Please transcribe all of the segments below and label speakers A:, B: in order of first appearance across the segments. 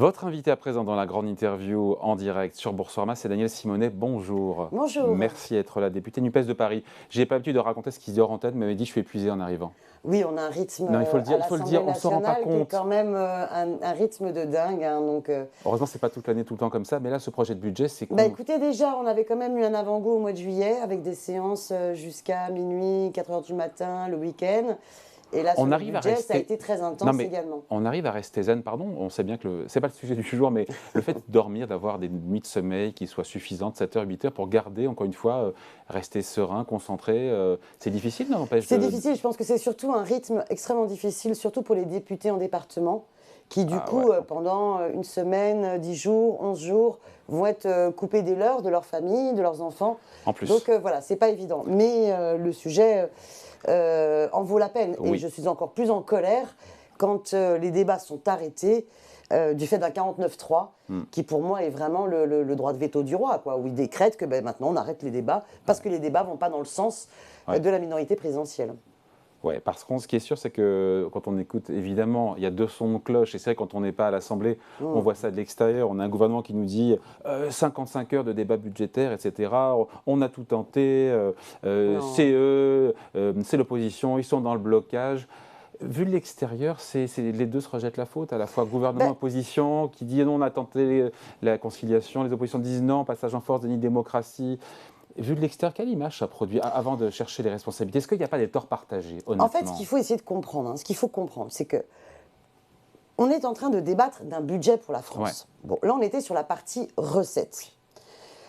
A: Votre invité à présent dans la grande interview en direct sur Boursorama, c'est Daniel Simonet. Bonjour.
B: Bonjour.
A: Merci d'être là, député NUPES de Paris. J'ai pas l'habitude de raconter ce qui se dit hors antenne, mais m'avait dit je suis épuisé en arrivant.
B: Oui, on a un rythme
A: Non, il faut le dire,
B: à l'Assemblée
A: on s'en rend pas
B: nationale qui est
A: compte.
B: quand même un rythme de dingue.
A: Heureusement, c'est pas toute l'année tout le temps comme ça, mais là, ce projet de budget, c'est quoi?
B: Écoutez, déjà, on avait quand même eu un avant-goût au mois de juillet avec des séances jusqu'à minuit, 4 h du matin, le week-end. Et là, sur le budget, ça a été très intense également.
A: On arrive à rester zen, pardon. On sait bien que c'est pas le sujet du jour, mais le fait de dormir, d'avoir des nuits de sommeil qui soient suffisantes, 7 h, 8 h, pour garder, encore une fois, rester serein, concentré, c'est difficile, non?
B: C'est difficile, je pense que c'est surtout un rythme extrêmement difficile, surtout pour les députés en département, qui du coup, pendant une semaine, 10 jours, 11 jours, vont être coupés des leurs, de leur famille, de leurs enfants.
A: En plus.
B: Donc voilà, c'est pas évident. Mais le sujet en vaut la peine.
A: Oui.
B: Et je suis encore plus en colère quand les débats sont arrêtés du fait d'un 49-3, qui pour moi est vraiment le droit de veto du roi, quoi, où il décrète que maintenant on arrête les débats, parce que les débats ne vont pas dans le sens de la minorité présidentielle.
A: Oui, parce que ce qui est sûr, c'est que quand on écoute, évidemment, il y a deux sons de cloche. Et c'est vrai, quand on n'est pas à l'Assemblée, on voit ça de l'extérieur. On a un gouvernement qui nous dit 55 heures de débat budgétaire, etc. On a tout tenté, c'est eux, c'est l'opposition, ils sont dans le blocage. Vu de l'extérieur, les deux se rejettent la faute, à la fois gouvernement et opposition, qui dit non, on a tenté la conciliation, les oppositions disent non, passage en force, déni de démocratie. Vu de l'extérieur, quelle image ça produit avant de chercher les responsabilités? Est-ce qu'il n'y a pas des torts partagés, honnêtement?
B: En fait, ce qu'il faut essayer de comprendre, ce qu'il faut comprendre, c'est que on est en train de débattre d'un budget pour la France.
A: Ouais.
B: Bon, là, on était sur la partie recettes.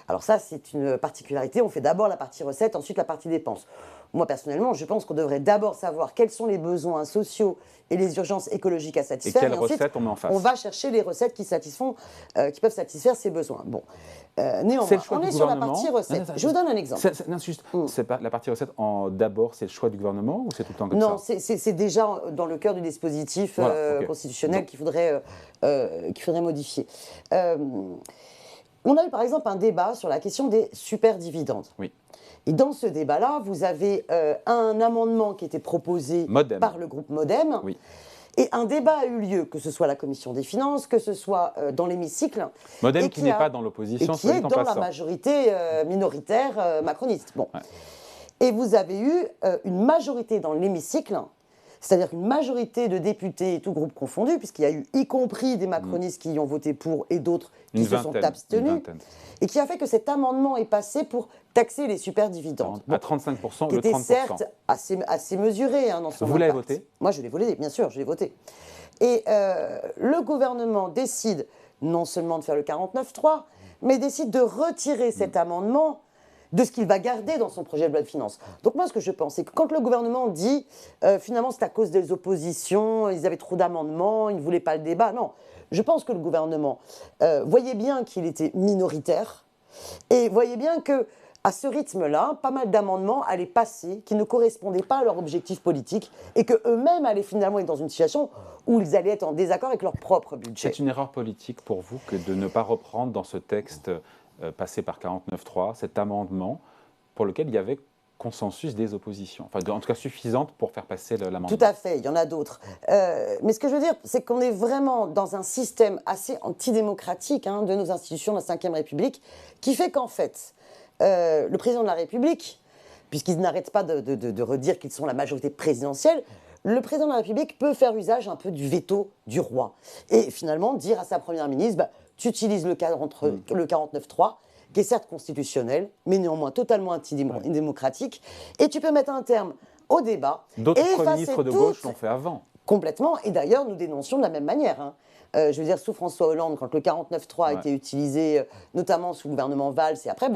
B: Alors ça, c'est une particularité. On fait d'abord la partie recettes, ensuite la partie dépenses. Moi, personnellement, je pense qu'on devrait d'abord savoir quels sont les besoins sociaux et les urgences écologiques à satisfaire.
A: Et quelles recettes on met en face?
B: On va chercher les recettes qui peuvent satisfaire ces besoins. Bon, néanmoins, on est sur la partie recettes. Je vous donne un exemple.
A: C'est pas la partie recettes d'abord, c'est le choix du gouvernement ou c'est tout le temps comme ça?
B: Non, c'est déjà dans le cœur du dispositif constitutionnel qu'il faudrait modifier. On a eu par exemple un débat sur la question des superdividendes.
A: Oui.
B: Et dans ce débat-là, vous avez un amendement qui était proposé par le groupe Modem.
A: Oui.
B: Et un débat a eu lieu, que ce soit à la Commission des Finances, que ce soit dans l'hémicycle.
A: Modem qui n'est pas dans l'opposition,
B: et qui est dans la majorité minoritaire macroniste. Bon. Ouais. Et vous avez eu une majorité dans l'hémicycle, c'est-à-dire une majorité de députés, tout groupe confondu, puisqu'il y a eu y compris des macronistes qui y ont voté pour et d'autres qui se sont abstenus, et qui a fait que cet amendement est passé pour taxer les superdividendes.
A: À 35%
B: qui
A: le 30%.
B: Était certes assez mesuré dans son impact.
A: Vous l'avez voté?
B: Moi, je l'ai voté, bien sûr, je l'ai voté. Et le gouvernement décide non seulement de faire le 49-3, mais décide de retirer cet amendement de ce qu'il va garder dans son projet de loi de finances. Donc moi, ce que je pense, c'est que quand le gouvernement dit finalement c'est à cause des oppositions, ils avaient trop d'amendements, ils ne voulaient pas le débat, non. Je pense que le gouvernement voyait bien qu'il était minoritaire et voyait bien que à ce rythme-là, pas mal d'amendements allaient passer qui ne correspondaient pas à leur objectif politique et qu'eux-mêmes allaient finalement être dans une situation où ils allaient être en désaccord avec leur propre budget.
A: C'est une erreur politique pour vous que de ne pas reprendre dans ce texte passé par 49.3 cet amendement pour lequel il y avait consensus des oppositions, enfin en tout cas suffisante pour faire passer l'amendement.
B: Tout à fait, il y en a d'autres. Mais ce que je veux dire, c'est qu'on est vraiment dans un système assez antidémocratique de nos institutions de la Ve République qui fait qu'en fait, le président de la République, puisqu'ils n'arrêtent pas de redire qu'ils sont la majorité présidentielle, le président de la République peut faire usage un peu du veto du roi et finalement dire à sa première ministre tu utilises le 49.3, qui est certes constitutionnel, mais néanmoins totalement antidémocratique, et tu peux mettre un terme au débat.
A: D'autres premiers ministres de gauche l'ont fait avant.
B: Complètement, et d'ailleurs nous dénoncions de la même manière. Je veux dire, sous François Hollande, quand le 49.3 a été utilisé, notamment sous le gouvernement Valls, et après,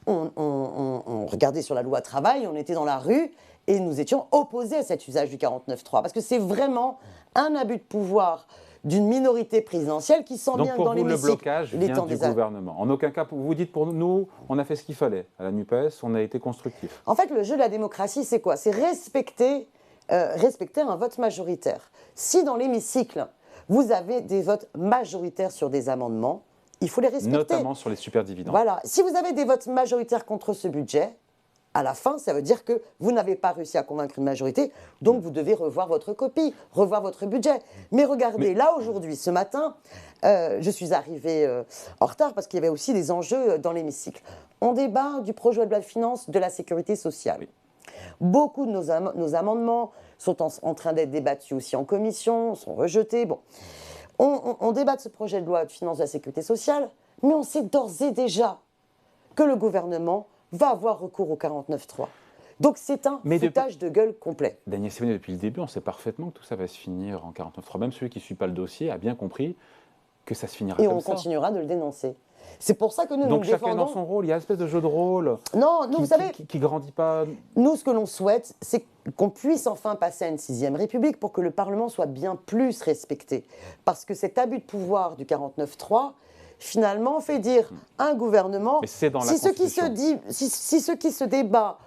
B: on regardait sur la loi travail, on était dans la rue, et nous étions opposés à cet usage du 49.3, parce que c'est vraiment un abus de pouvoir d'une minorité présidentielle qui sent bien que dans l'hémicycle.
A: Donc pour vous, le blocage vient du gouvernement. En aucun cas, vous dites pour nous, on a fait ce qu'il fallait. À la NUPES, on a été constructif.
B: En fait, le jeu de la démocratie, c'est quoi? C'est respecter un vote majoritaire. Si dans l'hémicycle, vous avez des votes majoritaires sur des amendements, il faut les respecter.
A: Notamment sur les superdividendes.
B: Voilà. Si vous avez des votes majoritaires contre ce budget, à la fin, ça veut dire que vous n'avez pas réussi à convaincre une majorité, donc vous devez revoir votre copie, revoir votre budget. Mais regardez, là aujourd'hui, ce matin, je suis arrivée en retard parce qu'il y avait aussi des enjeux dans l'hémicycle. On débat du projet de loi de finances de la sécurité sociale.
A: Oui.
B: Beaucoup de nos amendements sont en train d'être débattus aussi en commission, sont rejetés. Bon. On débat de ce projet de loi de finances de la sécurité sociale, mais on sait d'ores et déjà que le gouvernement va avoir recours au 49.3. Donc c'est un foutage de gueule complet.
A: Daniel Simonet, depuis le début, on sait parfaitement que tout ça va se finir en 49.3. Même celui qui ne suit pas le dossier a bien compris que ça se finira comme ça.
B: Et on continuera de le dénoncer. C'est pour ça que nous
A: Donc
B: nous défendons.
A: chacun dans son rôle, il y a une espèce de jeu de rôle
B: non, nous, vous savez,
A: qui grandit pas.
B: Nous, ce que l'on souhaite, c'est qu'on puisse enfin passer à une 6e République pour que le Parlement soit bien plus respecté. Parce que cet abus de pouvoir du 49.3, finalement, fait dire à un gouvernement, si ce qui se débat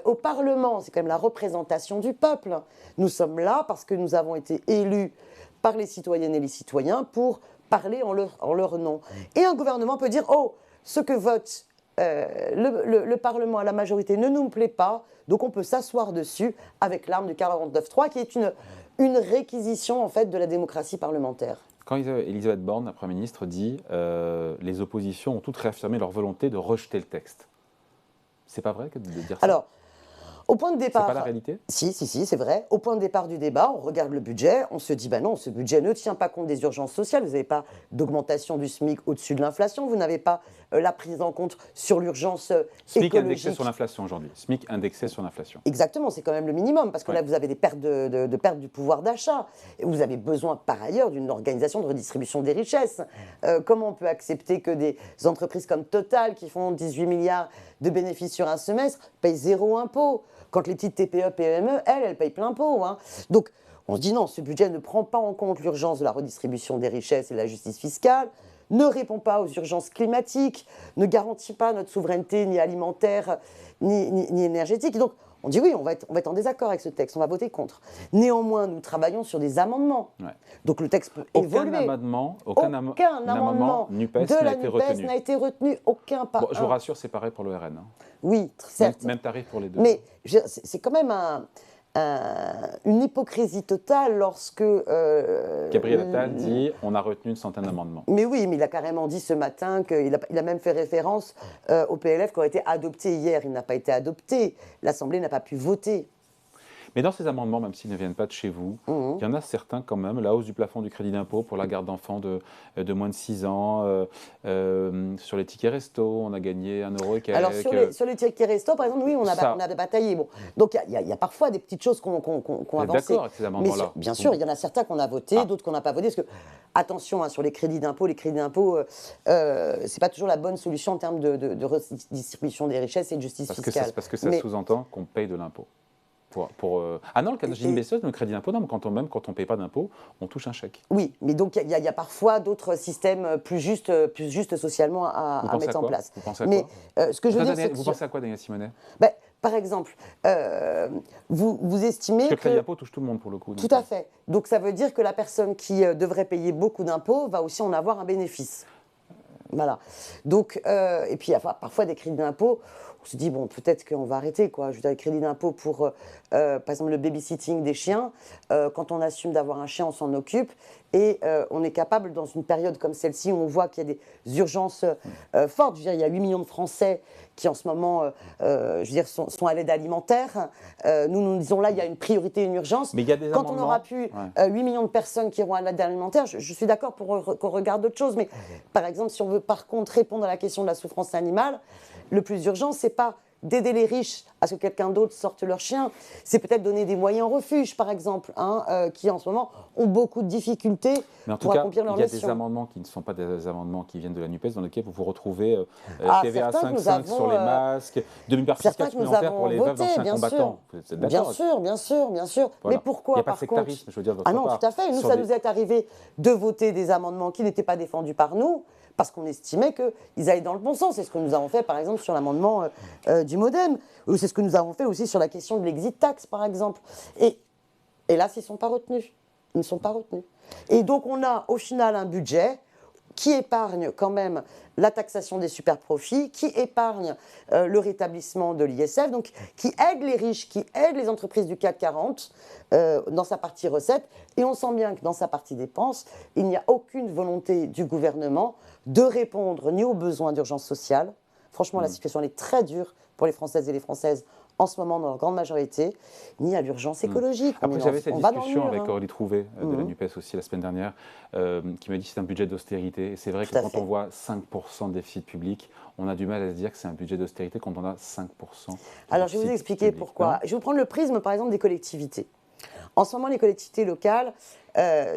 B: au Parlement, c'est quand même la représentation du peuple, nous sommes là parce que nous avons été élus par les citoyennes et les citoyens pour parler en leur nom. Et un gouvernement peut dire, oh, ce que vote le Parlement à la majorité ne nous plaît pas, donc on peut s'asseoir dessus avec l'arme du 49.3 qui est une réquisition en fait de la démocratie parlementaire.
A: Quand Elisabeth Borne, la Première ministre, dit les oppositions ont toutes réaffirmé leur volonté de rejeter le texte. C'est pas vrai de dire ça?
B: Alors, au point de départ...
A: C'est pas la réalité?
B: Si, c'est vrai. Au point de départ du débat, on regarde le budget, on se dit, non, ce budget ne tient pas compte des urgences sociales, vous n'avez pas d'augmentation du SMIC au-dessus de l'inflation, vous n'avez pas la prise en compte sur l'urgence
A: SMIC
B: écologique.
A: indexé sur l'inflation aujourd'hui. SMIC indexé sur l'inflation.
B: Exactement, c'est quand même le minimum, parce que là, vous avez des pertes de perte du pouvoir d'achat. Et vous avez besoin, par ailleurs, d'une organisation de redistribution des richesses. Comment on peut accepter que des entreprises comme Total, qui font 18 milliards de bénéfices sur un semestre, payent zéro impôt, quand les petites TPE, PME, elles payent plein pot. Donc, on se dit non, ce budget ne prend pas en compte l'urgence de la redistribution des richesses et de la justice fiscale, ne répond pas aux urgences climatiques, ne garantit pas notre souveraineté ni alimentaire ni énergétique. Donc, on dit oui, on va être en désaccord avec ce texte, on va voter contre. Néanmoins, nous travaillons sur des amendements. Ouais. Donc le texte peut évoluer.
A: Aucun amendement NUPES
B: de la NUPES n'a été retenu, aucun pas.
A: Bon, je vous rassure, c'est pareil pour le RN.
B: Oui, certes.
A: Même tarif pour les deux.
B: Mais c'est quand même une hypocrisie totale lorsque...
A: Gabriel Attal dit on a retenu une centaine d'amendements.
B: Mais oui, mais il a carrément dit ce matin qu'il a même fait référence au PLF qui aurait été adopté hier. Il n'a pas été adopté. L'Assemblée n'a pas pu voter.
A: Mais dans ces amendements, même s'ils ne viennent pas de chez vous, il y en a certains quand même. La hausse du plafond du crédit d'impôt pour la garde d'enfants de moins de 6 ans. Sur les tickets resto, on a gagné 1 euro et quelques.
B: Alors sur les tickets resto, par exemple, oui, on a bataillé. Bon. Donc il y a parfois des petites choses qu'on avancé.
A: D'accord avec ces amendements-là.
B: Bien sûr, il y en a certains qu'on a votés, d'autres qu'on n'a pas votés. Parce que, attention, sur les crédits d'impôt, c'est pas toujours la bonne solution en termes de redistribution des richesses et de justice fiscale.
A: Parce que ça sous-entend qu'on paye de l'impôt. Ah non, le le crédit d'impôt, non, quand on ne paye pas d'impôt, on touche un chèque.
B: Oui, mais donc il y a parfois d'autres systèmes plus justes socialement à mettre en place.
A: Vous pensez à quoi?
B: Ce que je veux dire,
A: vous pensez à quoi, Daniel Simonet?
B: Par exemple, vous estimez
A: que... le crédit d'impôt touche tout le monde pour le coup.
B: Tout à fait. Donc ça veut dire que la personne qui devrait payer beaucoup d'impôts va aussi en avoir un bénéfice. Voilà. Donc, et puis il y a parfois des crédits d'impôt. On se dit, bon, peut-être qu'on va arrêter, quoi. Je veux dire, les crédits d'impôt pour, par exemple, le babysitting des chiens. Quand on assume d'avoir un chien, on s'en occupe. Et on est capable, dans une période comme celle-ci, où on voit qu'il y a des urgences fortes. Je veux dire, il y a 8 millions de Français qui, en ce moment, sont à l'aide alimentaire. Nous disons là, il y a une priorité, une urgence.
A: Mais il y a des
B: Quand on aura plus 8 millions de personnes qui iront à l'aide alimentaire, je suis d'accord pour qu'on regarde d'autres choses. Mais par exemple, si on veut par contre répondre à la question de la souffrance animale, le plus urgent, c'est pas d'aider les riches à ce que quelqu'un d'autre sorte leur chien, c'est peut-être donner des moyens au refuge, par exemple, qui en ce moment ont beaucoup de difficultés pour accomplir leur mission.
A: Il y a des amendements qui ne sont pas des amendements qui viennent de la NUPES, dans lesquels vous vous retrouvez TVA 5,5 sur les masques, demi-part fiscale supplémentaire pour les veuves d'anciens combattants. Vous êtes d'accord?
B: Bien sûr. Voilà. Mais pourquoi,
A: il n'y a pas de sectarisme, je veux dire, de votre part.
B: Ah non, tout à fait. Nous, ça nous est arrivé de voter des amendements qui n'étaient pas défendus par nous, parce qu'on estimait qu'ils allaient dans le bon sens. C'est ce que nous avons fait, par exemple, sur l'amendement du MoDem. Ou c'est ce que nous avons fait aussi sur la question de l'exit tax, par exemple. Et là, ils ne sont pas retenus. Ils ne sont pas retenus. Et donc, on a, au final, un budget qui épargne quand même la taxation des super-profits, qui épargne le rétablissement de l'ISF, donc qui aide les riches, qui aide les entreprises du CAC 40 dans sa partie recettes. Et on sent bien que dans sa partie dépenses, il n'y a aucune volonté du gouvernement de répondre ni aux besoins d'urgence sociale. Franchement, la situation elle est très dure pour les Françaises et les Françaises en ce moment dans leur grande majorité, ni à l'urgence écologique.
A: Après, j'avais cette discussion avec Aurélie Trouvé de la NUPES aussi la semaine dernière, qui m'a dit que c'est un budget d'austérité. Et c'est vrai que quand on voit 5% de déficit public, on a du mal à se dire que c'est un budget d'austérité quand on a 5%.
B: Alors, je vais vous expliquer pourquoi. Je vais vous prendre le prisme, par exemple, des collectivités. En ce moment, les collectivités locales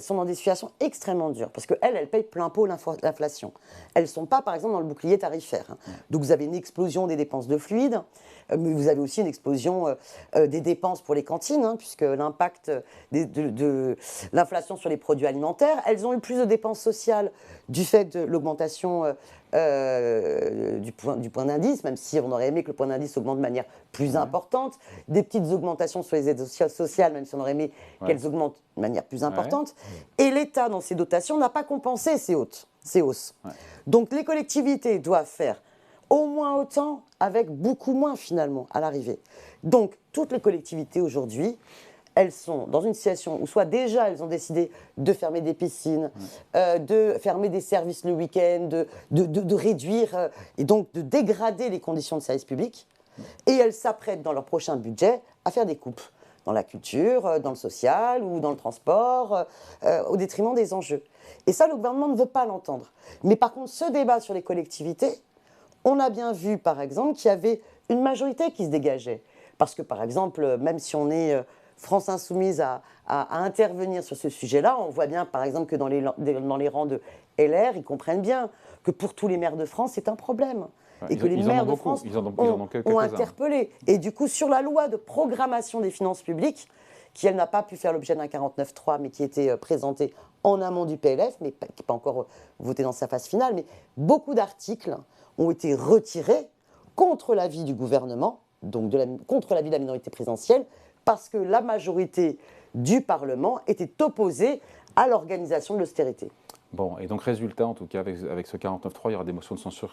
B: sont dans des situations extrêmement dures parce qu'elles payent plein pot l'inflation. Elles ne sont pas, par exemple, dans le bouclier tarifaire. Donc, vous avez une explosion des dépenses de fluides, mais vous avez aussi une explosion des dépenses pour les cantines, puisque l'impact de l'inflation sur les produits alimentaires. Elles ont eu plus de dépenses sociales du fait de l'augmentation du point d'indice, même si on aurait aimé que le point d'indice augmente de manière plus importante, des petites augmentations sur les aides sociales, même si on aurait aimé qu'elles augmentent de manière plus importante. Et l'État, dans ses dotations, n'a pas compensé ces hausses. Donc les collectivités doivent faire au moins autant avec beaucoup moins finalement à l'arrivée. Donc toutes les collectivités aujourd'hui, elles sont dans une situation où soit déjà elles ont décidé de fermer des piscines, de fermer des services le week-end, de réduire et donc de dégrader les conditions de service public, et elles s'apprêtent dans leur prochain budget à faire des coupes dans la culture, dans le social ou dans le transport, au détriment des enjeux. Et ça, le gouvernement ne veut pas l'entendre. Mais par contre, ce débat sur les collectivités, on a bien vu, par exemple, qu'il y avait une majorité qui se dégageait. Parce que, par exemple, même si on est France Insoumise à intervenir sur ce sujet-là, on voit bien, par exemple, que dans les rangs de LR, ils comprennent bien que pour tous les maires de France, c'est un problème. Et que les maires de France ont interpellé. Et du coup, sur la loi de programmation des finances publiques, qui, elle, n'a pas pu faire l'objet d'un 49.3, mais qui était présentée en amont du PLF, mais qui n'est pas encore votée dans sa phase finale, mais beaucoup d'articles ont été retirés contre l'avis du gouvernement, donc contre l'avis de la minorité présidentielle, parce que la majorité du Parlement était opposée à l'organisation de l'austérité.
A: Bon, et donc résultat, en tout cas, avec ce 49.3, il y aura des motions de censure.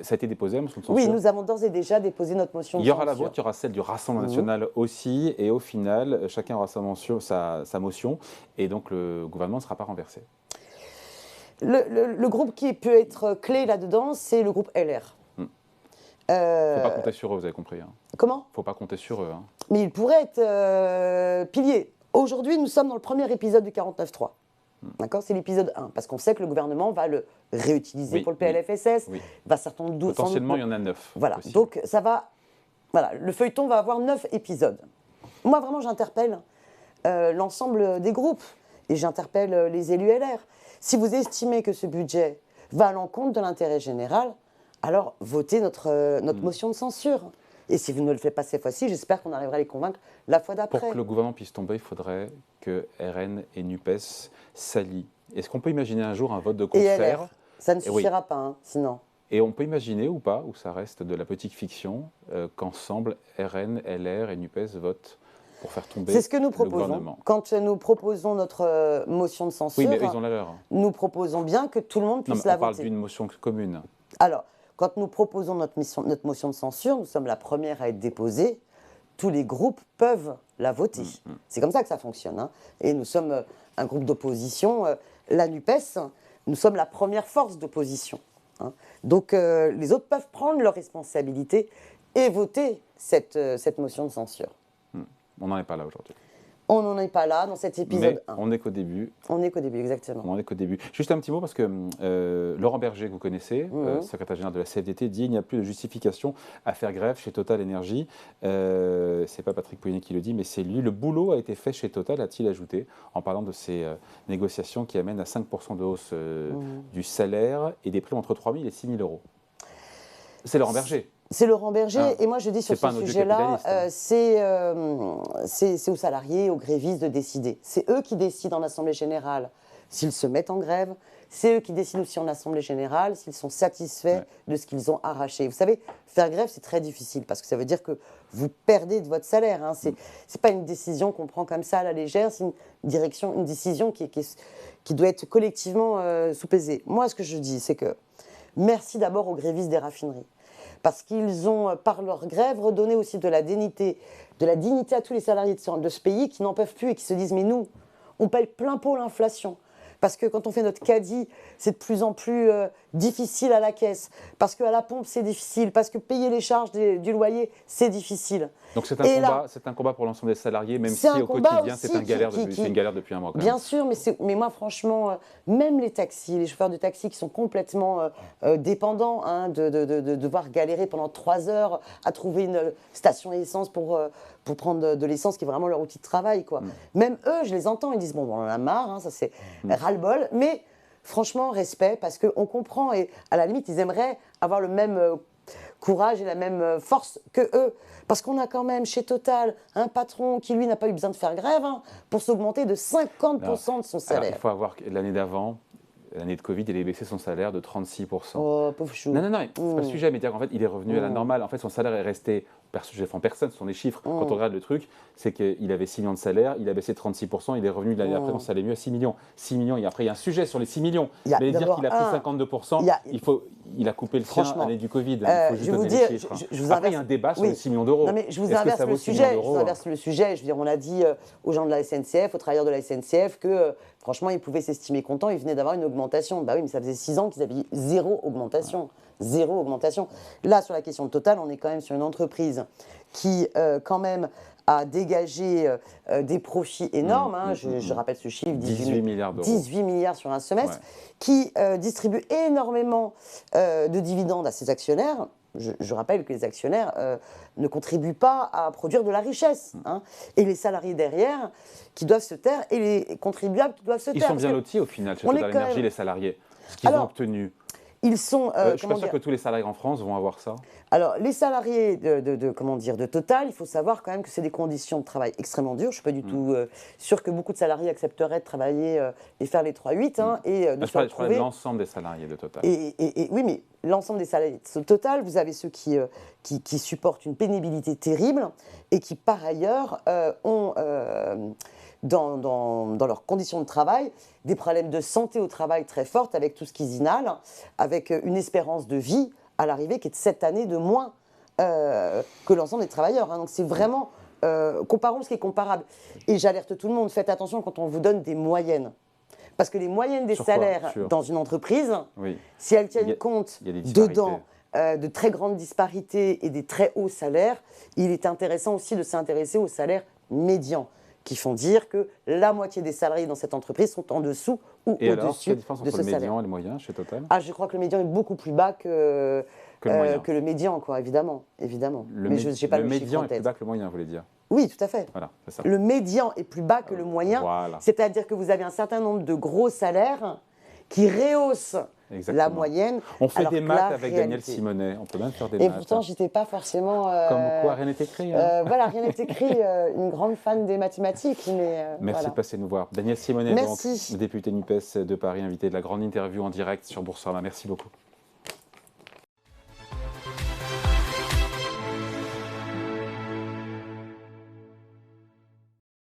A: Ça a été déposé, la motion de censure?
B: Oui, nous avons d'ores et déjà déposé notre motion de censure.
A: Il y aura la vôtre, il y aura celle du Rassemblement national aussi, et au final, chacun aura sa motion, et donc le gouvernement ne sera pas renversé.
B: Le groupe qui peut être clé là-dedans, c'est le groupe LR.
A: Il ne faut pas compter sur eux, vous avez compris.
B: Comment?
A: Il ne faut pas compter sur eux.
B: Mais ils pourraient être piliers. Aujourd'hui, nous sommes dans le premier épisode du 49.3. D'accord, c'est l'épisode 1, parce qu'on sait que le gouvernement va le réutiliser pour le PLFSS. Va certainement
A: potentiellement, il y en a 9.
B: Voilà, possible. Donc ça va. Voilà, le feuilleton va avoir 9 épisodes. Moi, vraiment, j'interpelle l'ensemble des groupes et j'interpelle les élus LR. Si vous estimez que ce budget va à l'encontre de l'intérêt général, alors votez notre motion de censure. Et si vous ne le faites pas cette fois-ci, j'espère qu'on arrivera à les convaincre la fois d'après.
A: Pour que le gouvernement puisse tomber, il faudrait que RN et NUPES s'allient. Est-ce qu'on peut imaginer un jour un vote de concert?
B: Et LR, ça ne suffira pas, sinon.
A: Et on peut imaginer ou pas, ou ça reste de la petite fiction, qu'ensemble RN, LR et NUPES votent pour faire tomber le gouvernement?
B: C'est ce que nous proposons. Quand nous proposons notre motion de censure,
A: oui, mais ils ont la leur.
B: Nous proposons bien que tout le monde puisse la voter.
A: On parle d'une motion commune.
B: Alors, quand nous proposons notre motion de censure, nous sommes la première à être déposée, tous les groupes peuvent la voter. C'est comme ça que ça fonctionne. Et nous sommes un groupe d'opposition, la NUPES, nous sommes la première force d'opposition. Donc les autres peuvent prendre leurs responsabilités et voter cette motion de censure.
A: On n'en est pas là aujourd'hui.
B: On n'en est pas là dans cet épisode 1.
A: On n'est qu'au début.
B: On n'est qu'au début, exactement.
A: On n'est qu'au début. Juste un petit mot, parce que Laurent Berger, que vous connaissez, secrétaire général de la CFDT, dit qu'il n'y a plus de justification à faire grève chez Total Énergie. C'est pas Patrick Pouyanné qui le dit, mais c'est lui. Le boulot a été fait chez Total, a-t-il ajouté, en parlant de ces négociations qui amènent à 5% de hausse du salaire et des primes entre 3 000 et 6 000 euros. C'est Laurent Berger.
B: C'est Laurent Berger, et moi je dis sur ce sujet-là, c'est aux salariés, aux grévistes de décider. C'est eux qui décident en Assemblée Générale s'ils se mettent en grève, c'est eux qui décident aussi en Assemblée Générale s'ils sont satisfaits de ce qu'ils ont arraché. Vous savez, faire grève, c'est très difficile parce que ça veut dire que vous perdez de votre salaire. Hein. C'est pas une décision qu'on prend comme ça à la légère, c'est une décision qui doit être collectivement sous-pesée. Moi, ce que je dis, c'est que merci d'abord aux grévistes des raffineries. Parce qu'ils ont, par leur grève, redonné aussi de la dignité à tous les salariés de ce pays qui n'en peuvent plus et qui se disent « mais nous, on paye plein pot l'inflation ». Parce que quand on fait notre caddie, c'est de plus en plus difficile à la caisse. Parce qu'à la pompe, c'est difficile. Parce que payer les charges du loyer, c'est difficile.
A: Donc c'est un combat pour l'ensemble des salariés, même si au quotidien, c'est une galère depuis un mois.
B: Bien sûr, mais moi, franchement, même les taxis, les chauffeurs de taxi qui sont complètement dépendants de devoir galérer pendant 3 heures à trouver une station essence pour prendre de l'essence, qui est vraiment leur outil de travail, quoi. Même eux, je les entends, ils disent, bon, on en a marre, hein, ça c'est ras-le-bol, mais franchement, respect, parce qu'on comprend, et à la limite, ils aimeraient avoir le même courage et la même force que eux. Parce qu'on a quand même chez Total un patron qui, lui, n'a pas eu besoin de faire grève pour s'augmenter de 50% de son salaire.
A: Alors, il faut avoir l'année d'avant, l'année de Covid, il a baissé son salaire de 36%.
B: Oh, pauvre chou.
A: Non, c'est pas le sujet, mais dire qu'en fait, il est revenu à la normale. En fait, son salaire est resté, je défends personne, ce sont des chiffres. Quand on regarde le truc, c'est qu'il avait 6 millions de salaire, il a baissé de 36%, il est revenu l'année après, ça allait mieux à 6 millions. 6 millions, et après, il y a un sujet sur les 6 millions. Mais dire qu'il a pris 52%, il a coupé le sien à l'année du Covid. Il faut juste donner les chiffres. Après, il y a un débat sur les 6 millions d'euros.
B: Non, mais je vous inverse le sujet. Je vous inverse le sujet. Je veux dire, on a dit aux gens de la SNCF, aux travailleurs de la SNCF, que franchement, ils pouvaient s'estimer contents. Ils venaient d'avoir une augmentation. Bah oui, mais ça faisait 6 ans qu'ils avaient eu 0 augmentation. 0 augmentation. Là, sur la question de Total, on est quand même sur une entreprise qui, quand même, a dégagé des profits énormes. Je rappelle ce chiffre,
A: 18 milliards d'euros.
B: 18 milliards sur un semestre, qui distribue énormément de dividendes à ses actionnaires. Je rappelle que les actionnaires ne contribuent pas à produire de la richesse. Et les salariés derrière qui doivent se taire et les contribuables qui doivent se taire.
A: Ils sont bien lotis au final chez Total Énergie, les salariés. Ce qu'ils ont obtenu.
B: Ils sont.
A: Je ne suis pas sûr que tous les salariés en France vont avoir ça.
B: Alors, les salariés de Total, il faut savoir quand même que c'est des conditions de travail extrêmement dures. Je ne suis pas du tout sûr que beaucoup de salariés accepteraient de travailler et faire les 3-8.
A: Je parlais de l'ensemble des salariés de Total.
B: Oui, mais l'ensemble des salariés de Total, vous avez ceux qui supportent une pénibilité terrible et qui, par ailleurs, ont... Dans leurs conditions de travail, des problèmes de santé au travail très fortes avec tout ce qu'ils inhalent, avec une espérance de vie à l'arrivée qui est de 7 années de moins que l'ensemble des travailleurs. Donc c'est vraiment, comparons ce qui est comparable. Et j'alerte tout le monde, faites attention quand on vous donne des moyennes. Parce que les moyennes des salaires dans une entreprise, si elles tiennent compte dedans de très grandes disparités et des très hauts salaires, il est intéressant aussi de s'intéresser aux salaires médians, qui font dire que la moitié des salariés dans cette entreprise sont en dessous ou au-dessus de ce salaire. Et alors, quelle différence entre le
A: médian et le moyen chez Total ?
B: Je crois que le médian est beaucoup plus bas que le médian, quoi, évidemment. Mais je n'ai pas le
A: médian
B: chiffre en tête.
A: est plus bas que le moyen, vous voulez dire ?
B: Oui, tout à fait.
A: Voilà, c'est ça.
B: Le médian est plus bas que le moyen, c'est-à-dire que vous avez un certain nombre de gros salaires qui rehaussent la moyenne.
A: On fait des maths avec Daniel Simonet, on peut même faire des maths.
B: Et pourtant, je n'étais pas forcément...
A: Comme quoi, rien n'est écrit.
B: Voilà, rien n'est écrit. Une grande fan des mathématiques.
A: Merci de passer nous voir. Daniel Simonet, donc, député NUPES de Paris, invité de la grande interview en direct sur Boursorama. Merci beaucoup.